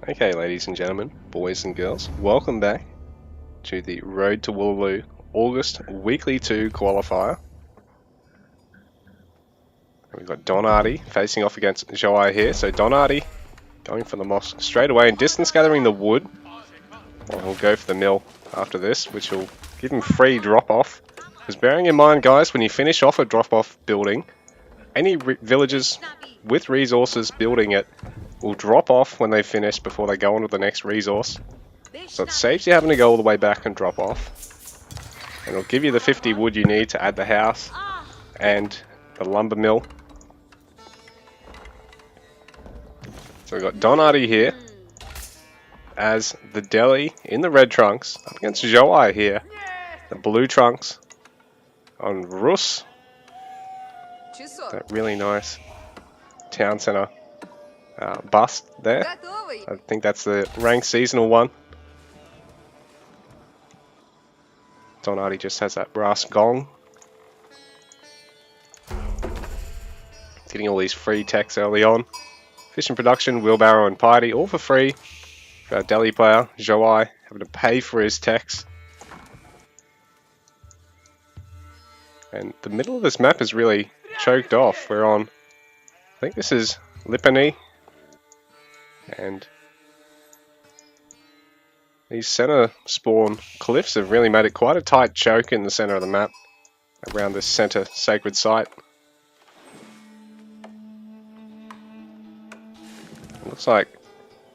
Okay, ladies and gentlemen, boys and girls, welcome back to the Road to Wololo August Weekly 2 qualifier. We've got Artie facing off against Xoai here. So Artie going for the mosque straight away and distance gathering the wood. Well, he'll go for the mill after this, which will give him free drop off. Because bearing in mind, guys, when you finish off a drop off building, any villagers with resources building it will drop off when they finish before they go on to the next resource. So it saves you having to go all the way back and drop off. And it'll give you the 50 wood you need to add the house and the lumber mill. So we've got Artie here as the deli in the red trunks up against Xoai here, the blue trunks on Rus. That really nice town centre bust there. I think that's the ranked seasonal one. Artie just has that brass gong. Getting all these free techs early on. Fishing production, wheelbarrow and piety, all for free. For our deli player, Xoai, having to pay for his techs. And the middle of this map is really choked off. We're on, I think this is Lipany. And these center spawn cliffs have really made it quite a tight choke in the center of the map around this center sacred site. It looks like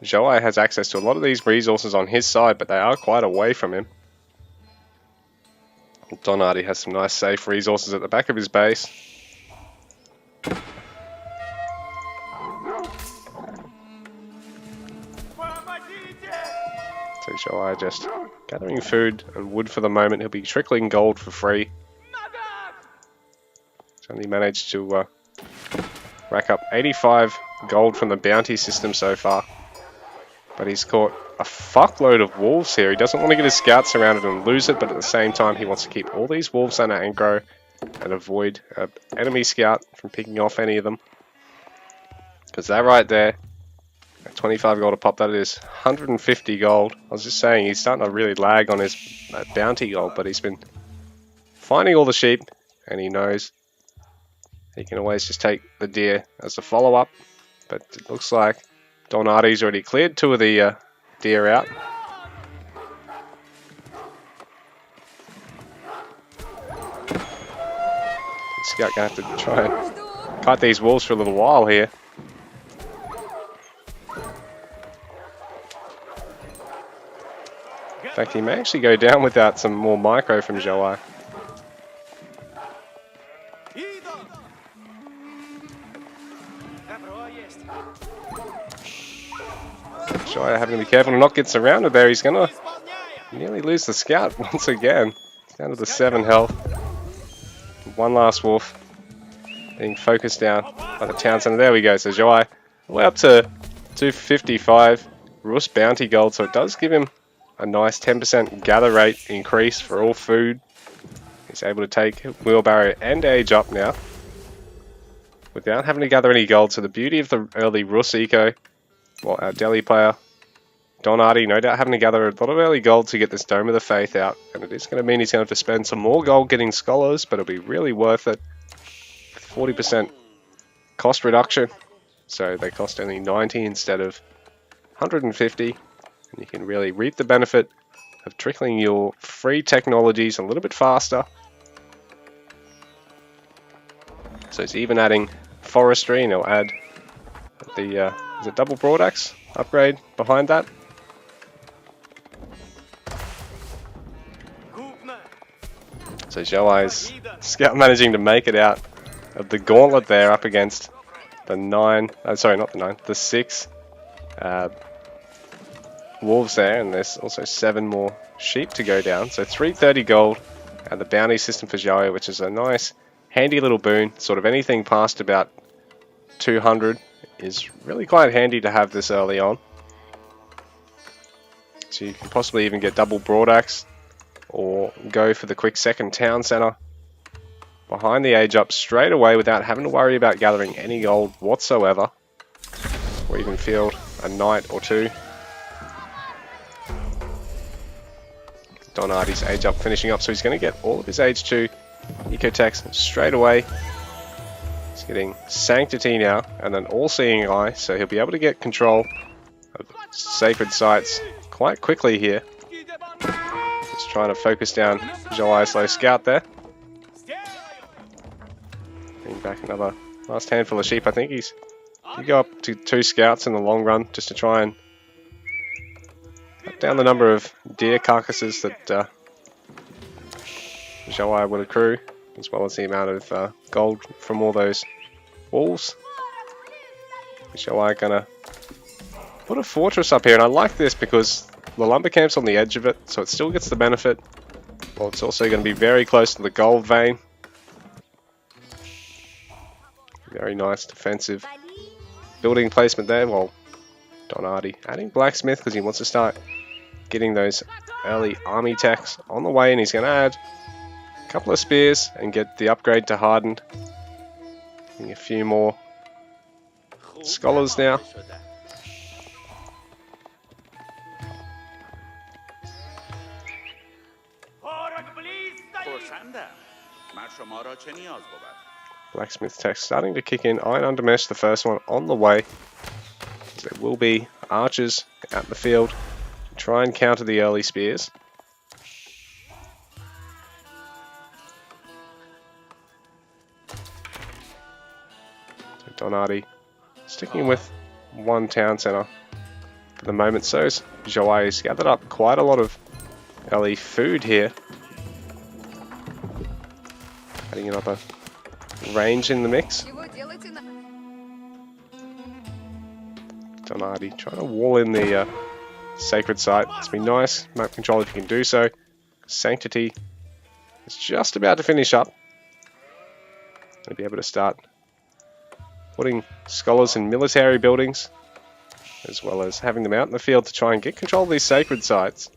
Xoai has access to a lot of these resources on his side, but they are quite away from him. Artie has some nice safe resources at the back of his base. So Xoai just gathering food and wood for the moment. He'll be trickling gold for free. He's only managed to rack up 85 gold from the bounty system so far. But he's caught a fuckload of wolves here. He doesn't want to get his scouts surrounded and lose it, but at the same time he wants to keep all these wolves under aggro and avoid an enemy scout from picking off any of them. Because that right there, 25 gold a pop, that is 150 gold. I was just saying, he's starting to really lag on his bounty gold, but he's been finding all the sheep, and he knows he can always just take the deer as a follow-up. But it looks like Artie's already cleared 2 of the deer out. Scout gonna have to try and cut these wolves for a little while here. In fact, he may actually go down without some more micro from Xoai. Xoai having to be careful to not get surrounded there. He's going to nearly lose the scout once again. He's down to the 7 health. One last wolf being focused down by the town center. There we go. So Xoai way up to 255 Rus bounty gold. So it does give him a nice 10% gather rate increase for all food. He's able to take wheelbarrow and age up now without having to gather any gold. So the beauty of the early Rus eco, well, our deli player, Artie, no doubt having to gather a lot of early gold to get this Dome of the Faith out. And it is going to mean he's going to have to spend some more gold getting scholars, but it'll be really worth it. 40% cost reduction. So they cost only 90 instead of 150. And you can really reap the benefit of trickling your free technologies a little bit faster. So it's even adding forestry, and he'll add the is it double broadaxe upgrade behind that. So Xoai's scout managing to make it out of the gauntlet there up against the 9, sorry, not the 9, the 6 wolves there, and there's also 7 more sheep to go down. So 330 gold and the bounty system for Xoai, which is a nice handy little boon. Sort of anything past about 200 is really quite handy to have this early on. So you can possibly even get double broadaxe or go for the quick second town center behind the age up straight away without having to worry about gathering any gold whatsoever, or even field a knight or 2 Don Artie's age up finishing up, so he's going to get all of his age 2 ecotechs straight away. He's getting Sanctity now, and then All-Seeing Eye, so he'll be able to get control of sacred sites quite quickly here. Just trying to focus down Xoai's low scout there. Bring back another last handful of sheep. I think he's you go up to 2 scouts in the long run just to try and cut down the number of deer carcasses that Xoai would accrue, as well as the amount of gold from all those wolves. Xoai gonna put a fortress up here, and I like this because the lumber camp's on the edge of it, so it still gets the benefit. Well, it's also going to be very close to the gold vein. Very nice defensive building placement there. Well, Don Artie adding blacksmith because he wants to start getting those early army techs on the way, and he's going to add a couple of spears and get the upgrade to hardened. Getting a few more scholars now. Blacksmith tech starting to kick in. Iron Undermesh, the first one on the way. There will be archers out in the field to try and counter the early spears. So Don Artie sticking with one town centre for the moment. So Xoai has gathered up quite a lot of early food here. Adding another range in the mix. Don Artie trying to wall in the sacred site. It's been nice map control if you can do so. Sanctity is just about to finish up. Gonna be able to start putting scholars in military buildings, as well as having them out in the field to try and get control of these sacred sites.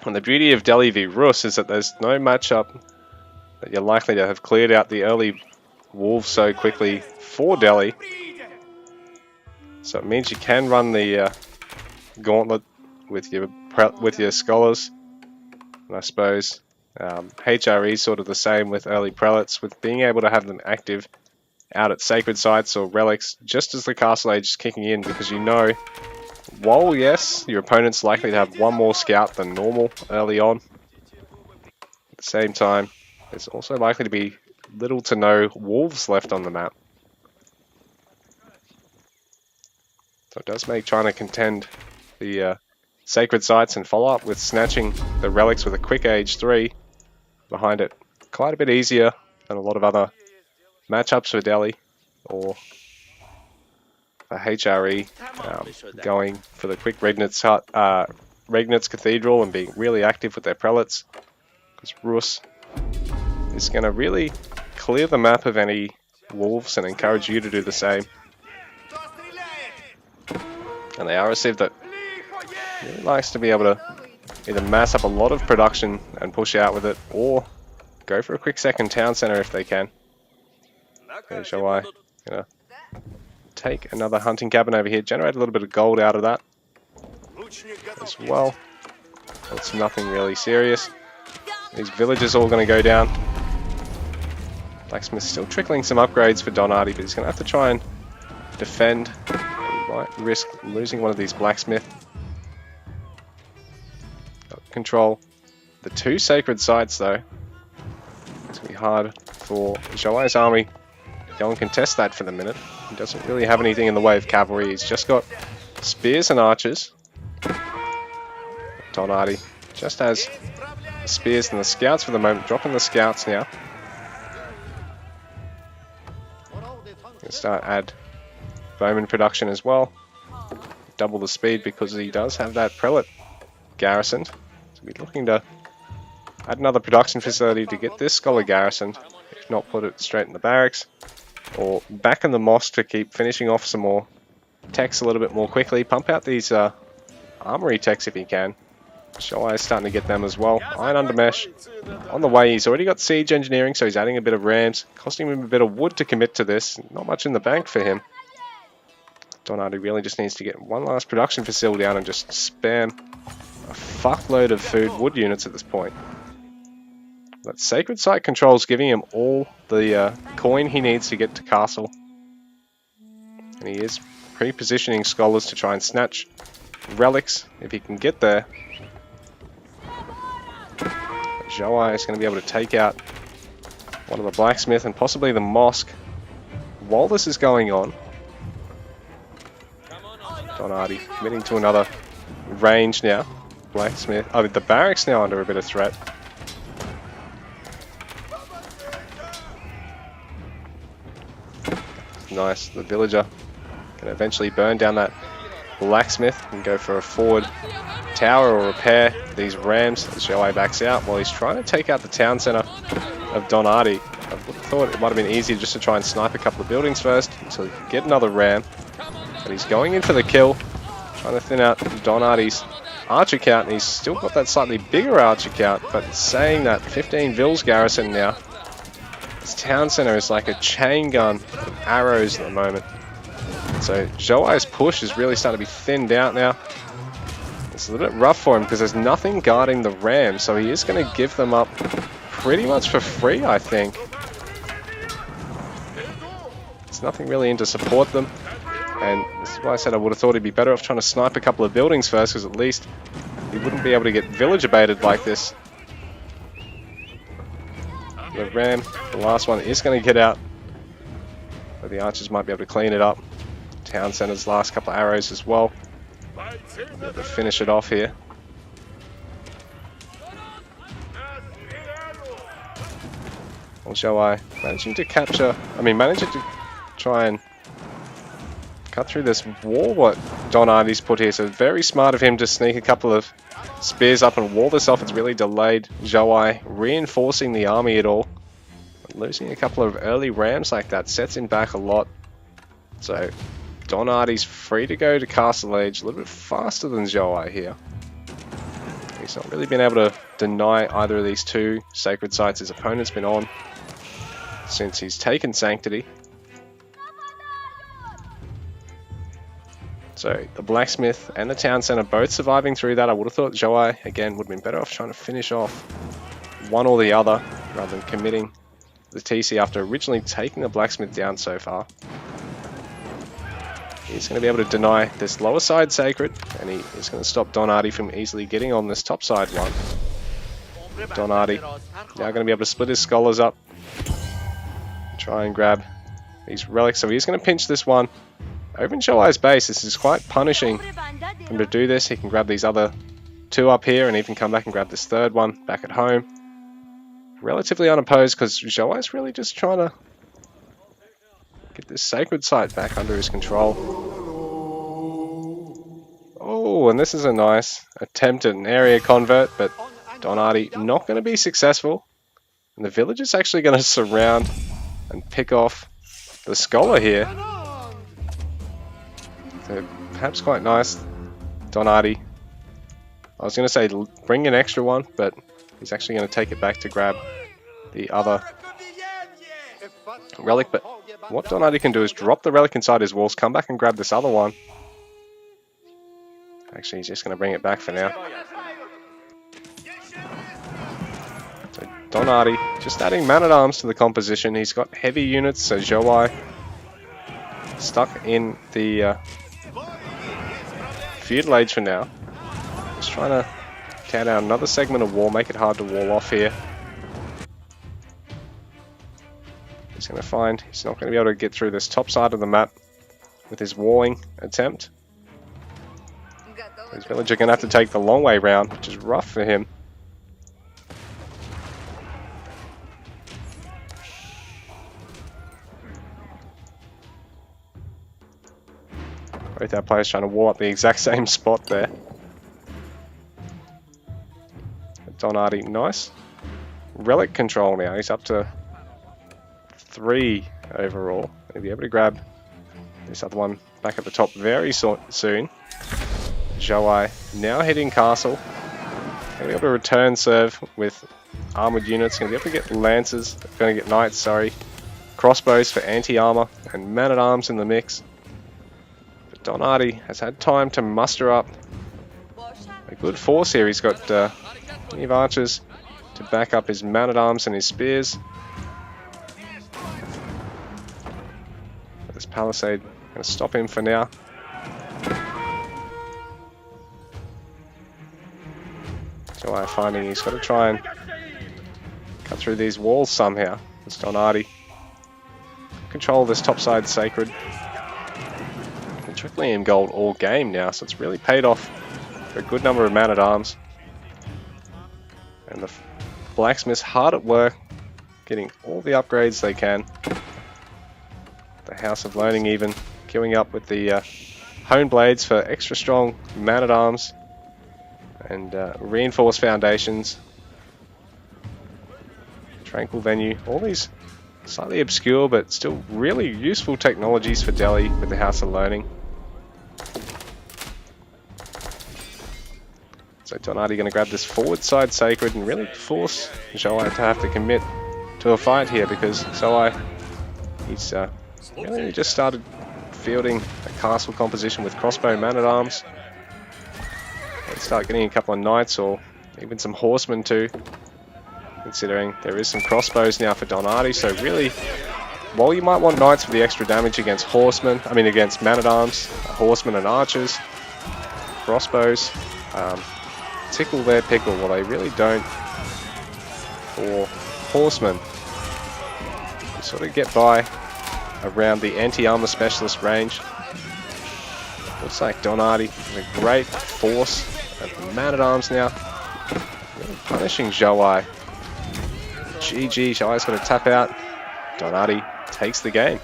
And the beauty of Delhi v Rus is that there's no matchup that you're likely to have cleared out the early wolves so quickly for Delhi. So it means you can run the gauntlet with your scholars. And I suppose HRE is sort of the same with early prelates, with being able to have them active out at sacred sites or relics just as the castle age is kicking in, because you know, while yes, your opponent's likely to have one more scout than normal early on, at the same time, there's also likely to be little to no wolves left on the map. So it does make trying to contend the sacred sites and follow up with snatching the relics with a quick age 3 behind it quite a bit easier than a lot of other matchups for Delhi, or the HRE going for the quick Regnitz Cathedral and being really active with their prelates, because Rus is going to really clear the map of any wolves and encourage you to do the same. And they are a civ that really likes to be able to either mass up a lot of production and push out with it, or go for a quick second town center if they can. Okay, Xoai gonna take another hunting cabin over here, generate a little bit of gold out of that as well. It's nothing really serious. These villages are all going to go down. Blacksmith's still trickling some upgrades for Don Artie, but he's going to have to try and defend. He might risk losing one of these blacksmith. Control the 2 sacred sites though. It's going to be hard for Xoai's army to go and contest that for the minute. He doesn't really have anything in the way of cavalry. He's just got spears and archers. Don Artie just has the spears and the scouts for the moment, dropping the scouts now. Gonna start add bowman production as well. Double the speed because he does have that prelate garrisoned. So we're looking to add another production facility to get this scholar garrisoned, if not put it straight in the barracks, or back in the mosque to keep finishing off some more techs a little bit more quickly. Pump out these armory techs if you can. Xoai is starting to get them as well. Iron Undermesh on the way. He's already got siege engineering, so he's adding a bit of rams, costing him a bit of wood to commit to this. Not much in the bank for him. Artie really just needs to get one last production facility down and just spam a fuckload of food wood units at this point. That sacred site control is giving him all the coin he needs to get to castle. And he is pre-positioning scholars to try and snatch relics if he can get there. Xoai is going to be able to take out one of the blacksmith and possibly the mosque while this is going on. Artie committing to another range now. Blacksmith. Oh, the barracks now under a bit of threat. Nice. The villager can eventually burn down that blacksmith and go for a forward tower or repair these rams as Xoai backs out while he's trying to take out the town centre of Artie. I thought it might have been easier just to try and snipe a couple of buildings first until he could get another ram. But he's going in for the kill, trying to thin out Artie's archer count, and he's still got that slightly bigger archer count, but saying that 15 Vils garrison now. This town centre is like a chain gun of arrows at the moment. So Xoai's push is really starting to be thinned out now. It's a little bit rough for him because there's nothing guarding the ram, so he is going to give them up pretty much for free, I think. There's nothing really in to support them. And this is why I said I would have thought he'd be better off trying to snipe a couple of buildings first, because at least he wouldn't be able to get villager baited like this. The ram, the last one, is going to get out. But the archers might be able to clean it up. Town center's last couple of arrows as well. Able to finish it off here. Well, Xoai managing to managing to try and cut through this wall what Artie's put here. So very smart of him to sneak a couple of spears up and wall this off. It's really delayed Xoai reinforcing the army at all. But losing a couple of early rams like that sets him back a lot. So Artie's free to go to Castle Age a little bit faster than Xoai here. He's not really been able to deny either of these two sacred sites his opponent's been on since he's taken Sanctity. So the blacksmith and the town centre both surviving through that. I would have thought Xoai again would have been better off trying to finish off one or the other rather than committing the TC after originally taking the blacksmith down so far. He's going to be able to deny this lower side sacred, and he is going to stop Artie from easily getting on this top side one. Artie now going to be able to split his scholars up, try and grab these relics. So he's going to pinch this one over in Xoai's base. This is quite punishing for him to do this. He can grab these other two up here and even come back and grab this third one back at home. Relatively unopposed because Xoai's really just trying to get this sacred site back under his control. Oh, and this is a nice attempt at an area convert, but Artie not going to be successful. And the village is actually going to surround and pick off the scholar here. So perhaps quite nice. Artie, I was going to say bring an extra one, but he's actually going to take it back to grab the other relic. But what Artie can do is drop the relic inside his walls, come back and grab this other one. Actually, he's just going to bring it back for now. So Artie just adding man-at-arms to the composition. He's got heavy units, so Xoai stuck in the feudal age for now. Just trying to tear down another segment of wall, make it hard to wall off here. He's going to find he's not going to be able to get through this top side of the map with his walling attempt. His villager going to have to take the long way round, which is rough for him. Both our players trying to wall up the exact same spot there. Artie, nice relic control now. He's up to 3 overall. He'll be able to grab this other one back at the top very soon. Xoai now hitting castle. Going to be able to return serve with armoured units. Going to be able to get lancers. Going to get knights, sorry. Crossbows for anti-armour and man-at-arms in the mix. Don Artie has had time to muster up a good force here. He's got plenty of archers to back up his man-at-arms and his spears. This palisade going to stop him for now. Xoai finding he's got to try and cut through these walls somehow. It's Don Artie. Control this topside sacred. Been tripling him gold all game now, so it's really paid off for a good number of man-at-arms. And the blacksmiths hard at work, getting all the upgrades they can. The House of Learning even queuing up with the hone blades for extra strong man-at-arms and reinforced foundations. Tranquil venue, all these slightly obscure but still really useful technologies for Delhi with the House of Learning. So Don Artie going to grab this forward side sacred and really force Xoai to have to commit to a fight here, because Xoai, he's really just started fielding a castle composition with crossbow man-at-arms. Let's start getting a couple of knights or even some horsemen too, considering there is some crossbows now for Don Artie. So really, while you might want knights for the extra damage against horsemen, against man-at-arms, horsemen and archers, crossbows tickle their pickle. Well, they really don't for horsemen. You sort of get by around the anti-armor specialist range. Looks like Don Artie has a great force of man-at-arms now, really punishing Xoai. GG, Xoai's going to tap out. Don Artie takes the game.